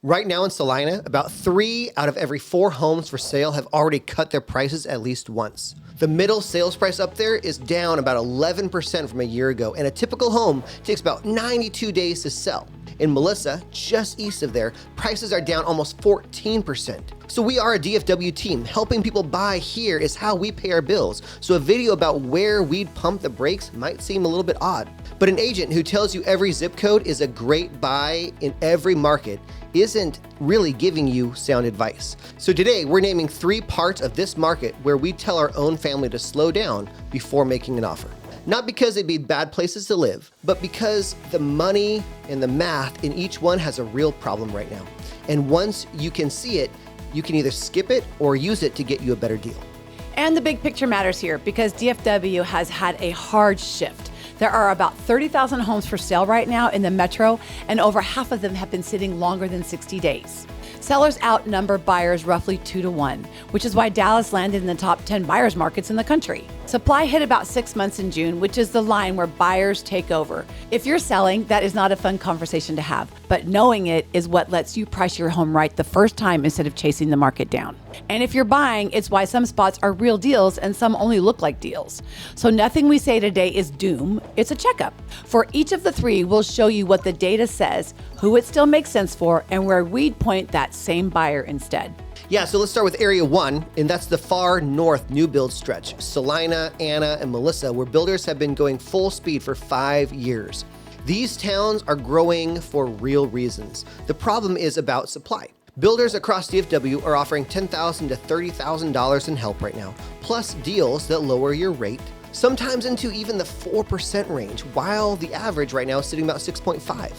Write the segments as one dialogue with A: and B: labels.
A: Right now in Celina, about 3 out of every 4 homes for sale have already cut their prices at least once. The middle sales price up there is down about 11% from a year ago, and a typical home takes about 92 days to sell. In Melissa, just east of there, prices are down almost 14%. So we are a DFW team. Helping people buy here is how we pay our bills. So a video about where we'd pump the brakes might seem a little bit odd. But an agent who tells you every zip code is a great buy in every market isn't really giving you sound advice. So today we're naming 3 parts of this market where we tell our own family to slow down before making an offer. Not because they'd be bad places to live, but because the money and the math in each one has a real problem right now. And once you can see it, you can either skip it or use it to get you a better deal.
B: And the big picture matters here because DFW has had a hard shift. There are about 30,000 homes for sale right now in the metro, and over half of them have been sitting longer than 60 days. Sellers outnumber buyers roughly 2 to 1, which is why Dallas landed in the top 10 buyers markets in the country. Supply hit about 6 months in June, which is the line where buyers take over. If you're selling, that is not a fun conversation to have, but knowing it is what lets you price your home right the first time instead of chasing the market down. And if you're buying, it's why some spots are real deals and some only look like deals. So nothing we say today is doom, it's a checkup. For each of the 3, we'll show you what the data says, who it still makes sense for, and where we'd point that same buyer instead.
A: Yeah, so let's start with Area 1, and that's the far north new build stretch, Celina, Anna, and Melissa, where builders have been going full speed for 5 years. These towns are growing for real reasons. The problem is about supply. Builders across DFW are offering $10,000 to $30,000 in help right now, plus deals that lower your rate, sometimes into even the 4% range, while the average right now is sitting about 6.5.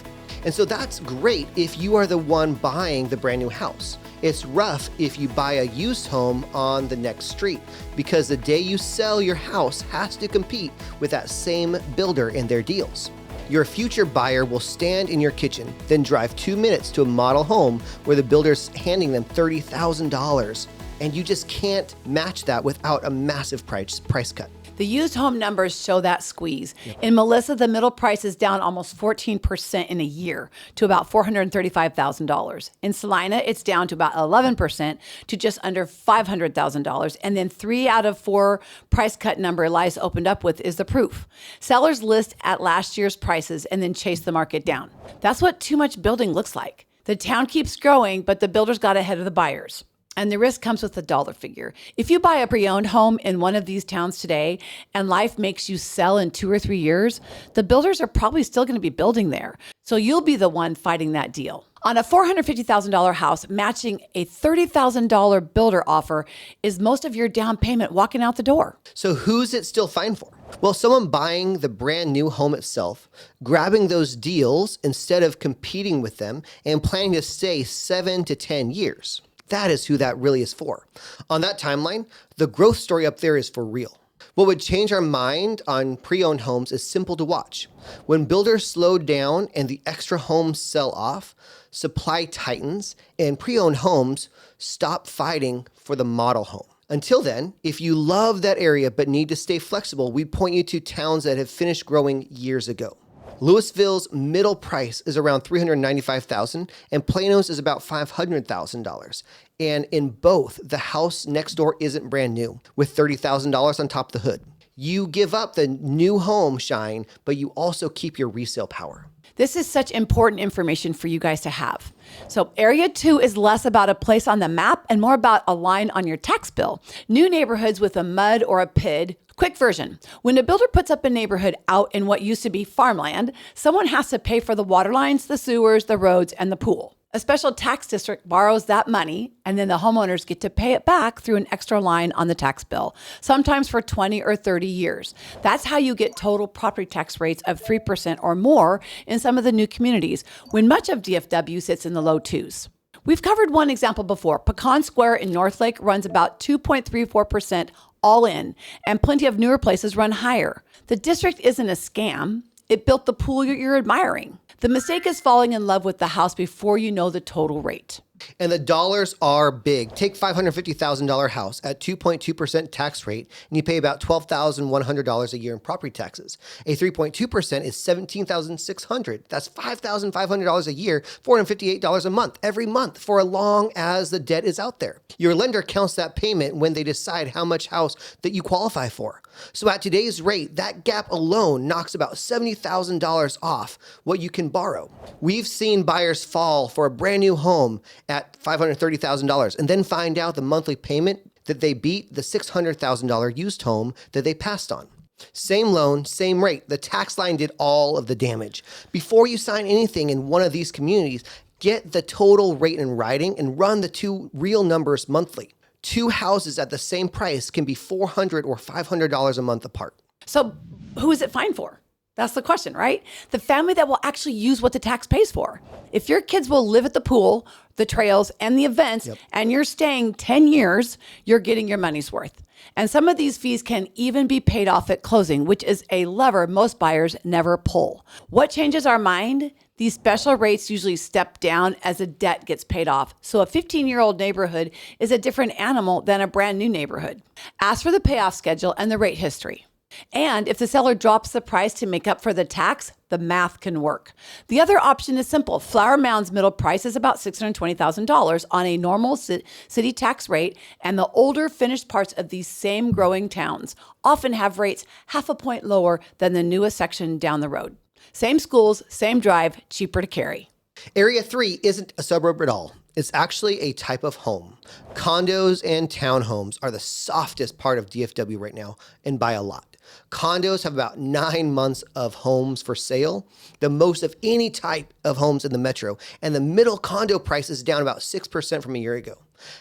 A: And so that's great if you are the one buying the brand new house. It's rough if you buy a used home on the next street, because the day you sell your house has to compete with that same builder in their deals. Your future buyer will stand in your kitchen, then drive 2 minutes to a model home where the builder's handing them $30,000, and you just can't match that without a massive price cut.
B: The used home numbers show that squeeze. In Melissa, the middle price is down almost 14% in a year to about $435,000. In Celina, it's down to about 11% to just under $500,000. And then 3 out of 4 price cut number Elias opened up with is the proof. Sellers list at last year's prices and then chase the market down. That's what too much building looks like. The town keeps growing, but the builders got ahead of the buyers. And the risk comes with the dollar figure. If you buy a pre-owned home in one of these towns today and life makes you sell in 2 or 3 years, the builders are probably still going to be building there. So you'll be the one fighting that deal. On a $450,000 house, matching a $30,000 builder offer is most of your down payment walking out the door.
A: So who's it still fine for? Well, someone buying the brand new home itself, grabbing those deals instead of competing with them, and planning to stay 7 to 10 years. That is who that really is for. On that timeline, the growth story up there is for real. What would change our mind on pre-owned homes is simple to watch. When builders slow down and the extra homes sell off, supply tightens, and pre-owned homes stop fighting for the model home. Until then, if you love that area but need to stay flexible, we point you to towns that have finished growing years ago. Louisville's middle price is around $395,000 and Plano's is about $500,000. And in both, the house next door isn't brand new with $30,000 on top of the hood. You give up the new home shine, but you also keep your resale power.
B: This is such important information for you guys to have. So Area 2 is less about a place on the map and more about a line on your tax bill. New neighborhoods with a mud or a PID. Quick version. When a builder puts up a neighborhood out in what used to be farmland, someone has to pay for the water lines, the sewers, the roads, and the pool. A special tax district borrows that money, and then the homeowners get to pay it back through an extra line on the tax bill, sometimes for 20 or 30 years. That's how you get total property tax rates of 3% or more in some of the new communities, when much of DFW sits in the low 2s. We've covered one example before. Pecan Square in Northlake runs about 2.34% all in, and plenty of newer places run higher. The district isn't a scam. It built the pool you're admiring. The mistake is falling in love with the house before you know the total rate.
A: And the dollars are big. Take $550,000 house at 2.2% tax rate, and you pay about $12,100 a year in property taxes. A 3.2% is $17,600. That's $5,500 a year, $458 a month, every month, for as long as the debt is out there. Your lender counts that payment when they decide how much house that you qualify for. So at today's rate, that gap alone knocks about $70,000 off what you can borrow. We've seen buyers fall for a brand new home at $530,000 and then find out the monthly payment that they beat the $600,000 used home that they passed on. Same loan, same rate. The tax line did all of the damage. Before you sign anything in one of these communities, get the total rate in writing and run the two real numbers monthly. Two houses at the same price can be $400 or $500 a month apart.
B: So who is it fine for? That's the question, right? The family that will actually use what the tax pays for. If your kids will live at the pool, the trails, and the events, and you're staying 10 years, you're getting your money's worth. And some of these fees can even be paid off at closing, which is a lever most buyers never pull. What changes our mind? These special rates usually step down as a debt gets paid off. So a 15-year-old neighborhood is a different animal than a brand new neighborhood. Ask for the payoff schedule and the rate history. And if the seller drops the price to make up for the tax, the math can work. The other option is simple. Flower Mound's middle price is about $620,000 on a normal city tax rate, and the older finished parts of these same growing towns often have rates half a point lower than the newest section down the road. Same schools, same drive, cheaper to carry.
A: Area 3 isn't a suburb at all. It's actually a type of home. Condos and townhomes are the softest part of DFW right now, and by a lot. Condos have about 9 months of homes for sale, the most of any type of homes in the metro, and the middle condo price is down about 6% from a year ago.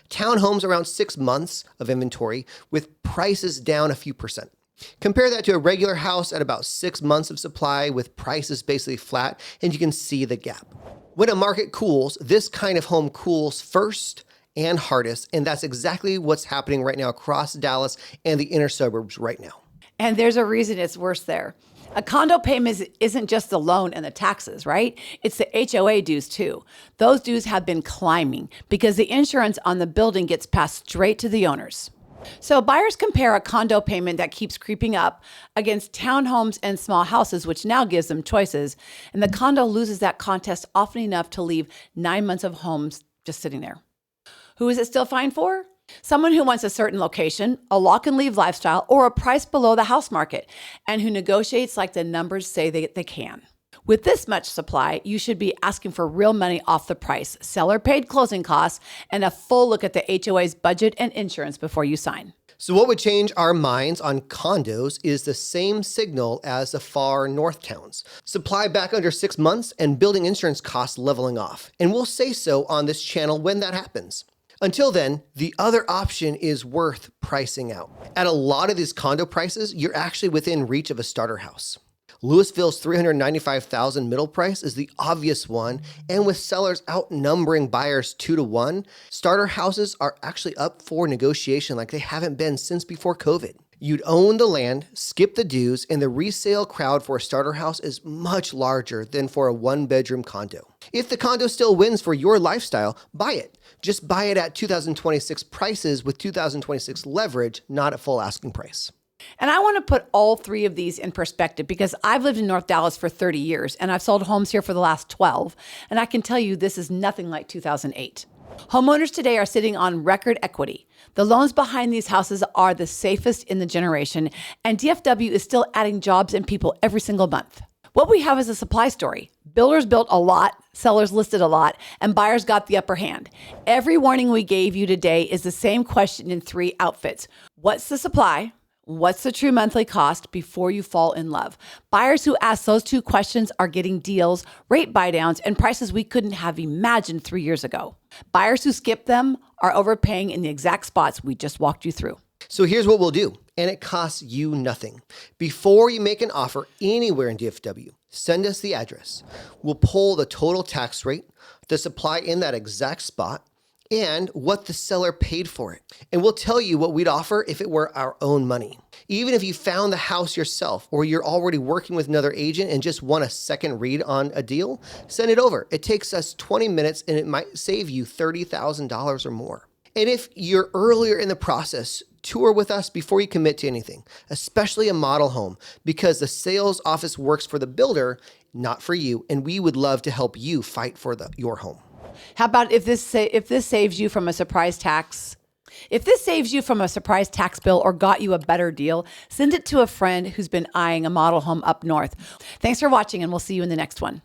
A: Townhomes around 6 months of inventory, with prices down a few percent. Compare that to a regular house at about 6 months of supply with prices basically flat, and you can see the gap. When a market cools, this kind of home cools first and hardest, and that's exactly what's happening right now across Dallas and the inner suburbs right now.
B: And there's a reason it's worse there. A condo payment isn't just the loan and the taxes, right? It's the HOA dues too. Those dues have been climbing because the insurance on the building gets passed straight to the owners. So buyers compare a condo payment that keeps creeping up against townhomes and small houses, which now gives them choices. And the condo loses that contest often enough to leave 9 months of homes just sitting there. Who is it still fine for? Someone who wants a certain location, a lock and leave lifestyle, or a price below the house market, and who negotiates like the numbers say they can. With this much supply, you should be asking for real money off the price, seller paid closing costs, and a full look at the HOA's budget and insurance before you sign.
A: So what would change our minds on condos is the same signal as the far north towns. Supply back under 6 months and building insurance costs leveling off. And we'll say so on this channel when that happens. Until then, the other option is worth pricing out. At a lot of these condo prices, you're actually within reach of a starter house. Louisville's $395,000 middle price is the obvious one, and with sellers outnumbering buyers 2-to-1, starter houses are actually up for negotiation like they haven't been since before COVID. You'd own the land, skip the dues, and the resale crowd for a starter house is much larger than for a one-bedroom condo. If the condo still wins for your lifestyle, buy it. Just buy it at 2026 prices with 2026 leverage, not at full asking price.
B: And I want to put all three of these in perspective because I've lived in North Dallas for 30 years and I've sold homes here for the last 12. And I can tell you this is nothing like 2008. Homeowners today are sitting on record equity. The loans behind these houses are the safest in the generation, and DFW is still adding jobs and people every single month. What we have is a supply story. Builders built a lot, sellers listed a lot, and buyers got the upper hand. Every warning we gave you today is the same question in 3 outfits. What's the supply? What's the true monthly cost before you fall in love? Buyers who ask those 2 questions are getting deals, rate buydowns, and prices we couldn't have imagined 3 years ago. Buyers who skip them are overpaying in the exact spots we just walked you through.
A: So here's what we'll do, and it costs you nothing. Before you make an offer anywhere in DFW, send us the address. We'll pull the total tax rate, the supply in that exact spot, and what the seller paid for it. And we'll tell you what we'd offer if it were our own money. Even if you found the house yourself or you're already working with another agent and just want a second read on a deal, send it over. It takes us 20 minutes and it might save you $30,000 or more. And if you're earlier in the process, tour with us before you commit to anything, especially a model home, because the sales office works for the builder, not for you, and we would love to help you fight for your home.
B: How about if this saves you from a surprise tax? If this saves you from a surprise tax bill or got you a better deal, send it to a friend who's been eyeing a model home up north. Thanks for watching, and we'll see you in the next one.